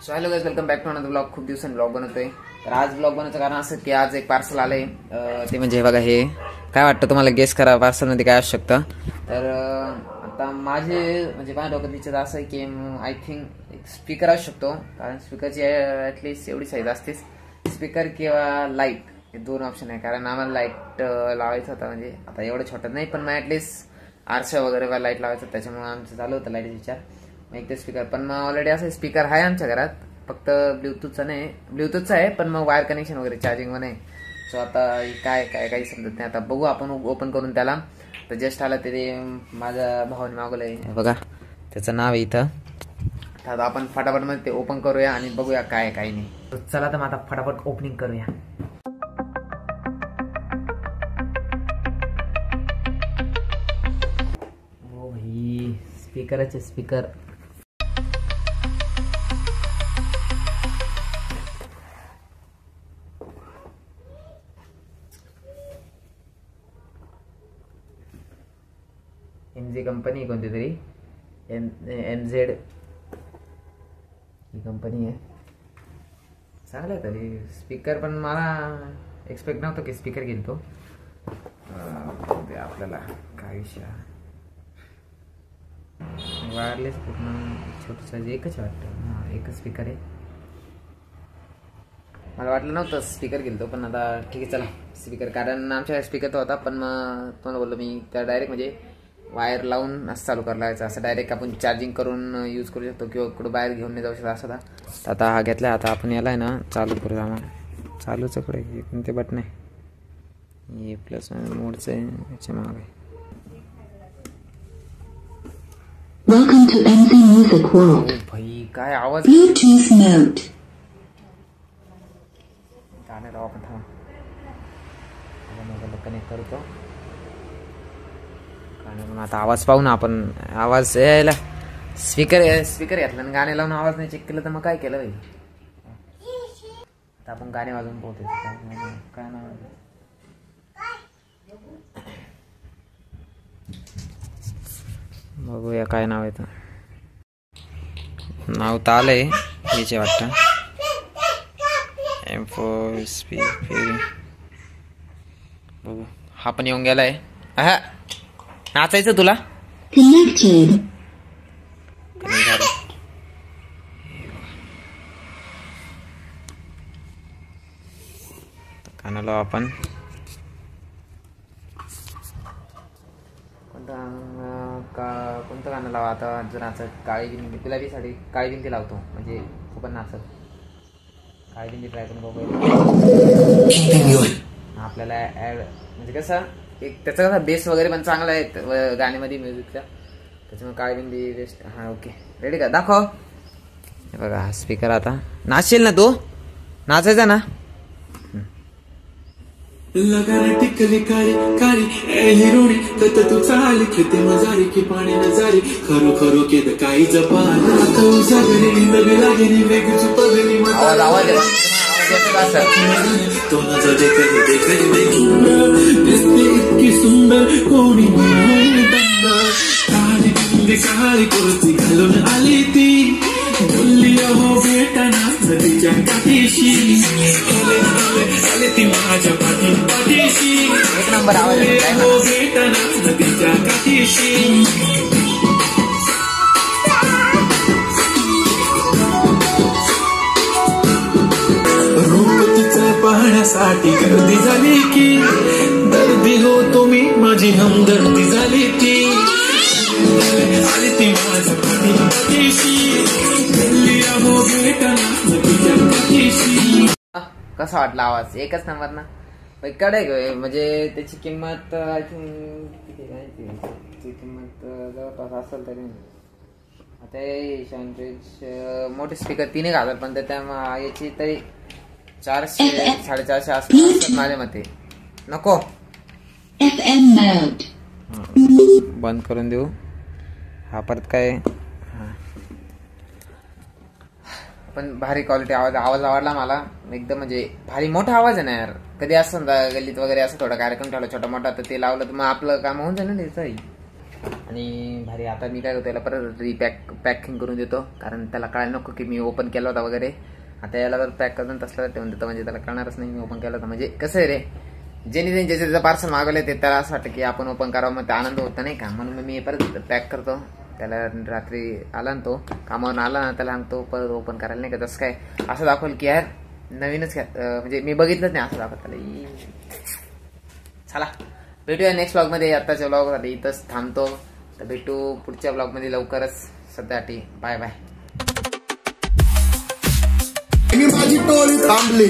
So hello guys, welcome back to another blog. खूप दिवसांनी blog बनवतोय. तर आज ब्लॉग बनवायचं कारण असं की आज एक पार्सल आलंय. ते म्हणजे बघा, हे काय वाटतं तुम्हाला, गेस करा पार्सलमध्ये काय असू शकतं. तर आता माझे म्हणजे माझ्या डोक्यात विचार असं आहे की आय थिंक एक स्पीकर असू शकतो. कारण स्पीकरची ॲटलिस्ट एवढी साईज असतेच, स्पीकर किंवा लाईट, हे दोन ऑप्शन आहे. कारण आम्हाला लाईट लावायचं होता, म्हणजे आता एवढं छोटं नाही पण मग ॲटलिस्ट आरशा वगैरे लाईट लावायचं, त्याच्यामुळे आमचं चालू होतं लाईटचा विचार. मग एक ते स्पीकर, पण मग ऑलरेडी असं स्पीकर आहे आमच्या घरात, फक्त ब्ल्यूटूथचा नाही, ब्ल्यूटूथचा आहे पण मग वायर कनेक्शन वगैरे चार्जिंग नाही. सो आता काय काय काही समजत नाही. आता बघू आपण ओपन करून त्याला. तर जस्ट आला ते माझ्या भावाने मागवलं आहे बघा, त्याचं नाव आहे इथं. तर आता आपण फटाफटमध्ये ते ओपन करूया आणि बघूया काय काय नाही. तर चला तर मग आता फटाफट ओपनिंग करूया. ओ भाई, स्पीकरचे स्पीकर. MZ कंपनी कोणती तरी, MZ ही कंपनी आहे. चांगलं आहे तरी स्पीकर, पण मला एक्सपेक्ट नव्हतं की स्पीकर घेईल तो. आपल्याला काय विषय, वायरलेस पूर्ण छोटंसं एकच वाटतं. हां, एकच स्पीकर आहे. मला वाटलं नव्हतं स्पीकर घेईल तो, पण आता ठीक आहे चला स्पीकर. कारण आमच्या स्पीकर तो होता, पण मग तुम्हाला बोललो मी त्या डायरेक्ट म्हणजे वायर लावून असं चालू करायला लावायचं. असं डायरेक्ट आपण चार्जिंग करून यूज करू शकतो किंवा कुठं बाहेर घेऊन नाही जाऊ शकतो असं. आता हा घेतला, आता आपण याला आहे ना चालू करू. आम्हाला चालूच कडे कोणते बटन आहे, हे प्लस मोडचं आहे, याच्या मागे. Welcome to MZ Music World. भाई काय आवाज, Bluetooth mode. गाणं लावा आपण, थांबा मोबाईलला कनेक्ट करतो. गाणं आता आवाज पाहू ना आपण. आवाज यायला स्पीकर घेतला आणि गाणे लावून आवाज नाही चेक केलं तर मग काय केलं भाई. आता आपण गाणे वाजवून पोहतो. काय नाव आहे, बघूया काय नाव आहे तर. नाव तर आलंय याचे वाटतं, M4SP. बघू, हा पण येऊन गेलाय. हा, नाचायचं तुला. Connected. कानाला आपण कोणतं गाणं लावा आता. जर नाचत काळी बिंदी, गुलाबी साडी काळी बिंदी लावतो, म्हणजे खूप नाचत. काळी बिंदी ट्राय करून बघूया. आपल्याला ॲड म्हणजे कसं एक त्याचा कसा बेस वगैरे पण चांगला आहे गाण्यामध्ये म्युझिकचा, त्याच्यामुळे काळी बिंदी बेस्ट. हां ओके, रेडी का, दाखव. हे बघा हा स्पीकर. आता नाचशील ना तू, नाचायचा ना. लगार टिकली काळी काळी हिरोणी तत तू चाली खेते मजारी की पाणी नजारी खरो खरो केद काही जपान तो जागरी नवी लागेनी वेग चुपगली आवाज आवाज तो नजर देखली दिसते इतकी सुंदर कोणी काळी कुर्ती घालून आली ती, बोलली अहो भेटना नदीच्या काठीशी, आले ती माझ्या पाठीशी. एक नंबर आवाज भेटना नदीच्या काठीशी. रूप तिचं पाहण्यासाठी गर्दी झाली की, दर्दी हो तुम्ही माझी हमदर्दी झाली ती, आली ती माझ्या पाठीशी. कसा वाटला आवाज, एकच नंबर ना. कडे म्हणजे त्याची किंमत आय थिंक किती काय, ती किंमत जवळपास असेल तरी आता मोठे स्पीकर 3,000, पण त्या याची तरी 400 450 आसपास माझ्या मते. नको FM mode. बंद करून देऊ. हा परत काय, पण भारी क्वालिटी आवाज आवडला मला एकदम. म्हणजे भारी मोठा आवाज आहे ना यार. कधी असं गल्लीत वगैरे असं थोडा कार्यक्रम ठेवला छोटा मोठा, तर ते लावलं तर मग आपलं काम होऊन जाईल ना त्याचंही. आणि भारी. आता मी काय करतो, याला परत पॅकिंग करून देतो, कारण त्याला कळायला नको की मी ओपन केला होता वगैरे. आता याला जर पॅक करून तसलं ठेवून देतो, म्हणजे त्याला कळणारच नाही मी ओपन केला होता. म्हणजे कसं आहे रे, ज्याने ज्याचं पार्सल मागवलं ते त्याला असं वाटतं की आपण ओपन करावं, मग ते आनंद होता नाही का. म्हणून मी परत पॅक करतो. त्याला रात्री आला ना तो कामावरून आला ना, त्याला सांगतो परत ओपन करायला नाही का. तसं काय असं दाखवलं की यार नवीनच म्हणजे मी बघितलंच नाही असं दाखवत त्याला. चला भेटूया नेक्स्ट ब्लॉगमध्ये. आत्ताच्या ब्लॉग इथंच थांबतो, तर भेटू पुढच्या ब्लॉगमध्ये लवकरच. सध्यासाठी बाय बाय. माझी टोळी थांबली